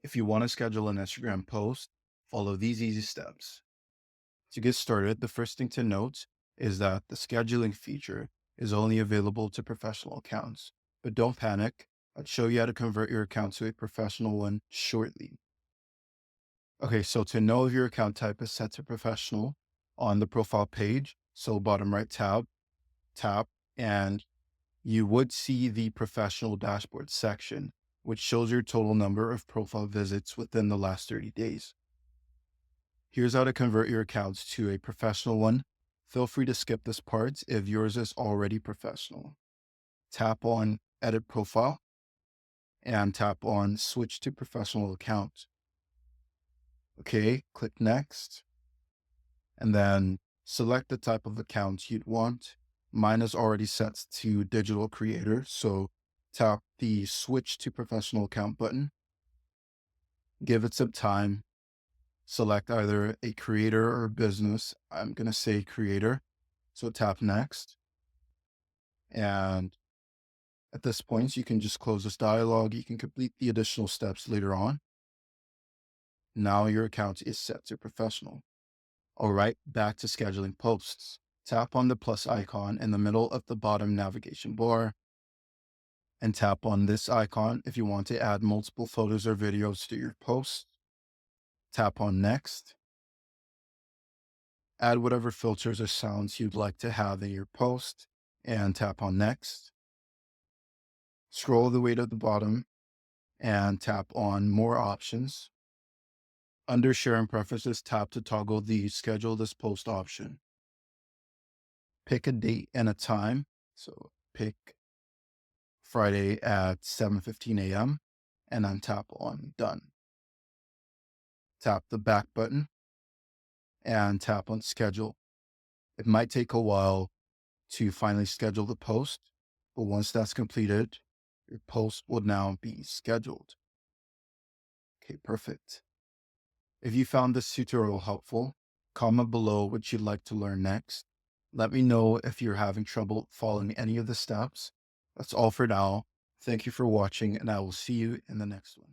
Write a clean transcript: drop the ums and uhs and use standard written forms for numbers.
If you want to schedule an Instagram post, follow these easy steps. To get started, the first thing to note is that the scheduling feature is only available to professional accounts. But don't panic. I'll show you how to convert your account to a professional one shortly. Okay, so to know if your account type is set to professional, on the profile page, so bottom right tap, and you would see the professional dashboard section, which shows your total number of profile visits within the last 30 days. Here's how to convert your accounts to a professional one. Feel free to skip this part if yours is already professional. Tap on Edit Profile and tap on Switch to Professional Account. Okay, click Next, and then select the type of account you'd want. Mine is already set to digital creator, so tap the Switch to Professional Account button. Give it some time. Select either a creator or a business. I'm going to say creator. So tap Next. And at this point, you can just close this dialog. You can complete the additional steps later on. Now your account is set to professional. All right, back to scheduling posts. Tap on the plus icon in the middle of the bottom navigation bar and tap on this icon if you want to add multiple photos or videos to your post. Tap on Next. Add whatever filters or sounds you'd like to have in your post and tap on Next. Scroll the way to the bottom and tap on More Options. Under Share and Preferences, tap to toggle the Schedule this Post option. Pick a date and a time. So pick Friday at 7:15 a.m. and then tap on Done. Tap the back button and tap on Schedule. It might take a while to finally schedule the post, but once that's completed, your post will now be scheduled. Okay, perfect. If you found this tutorial helpful, comment below what you'd like to learn next. Let me know if you're having trouble following any of the steps. That's all for now. Thank you for watching, and I will see you in the next one.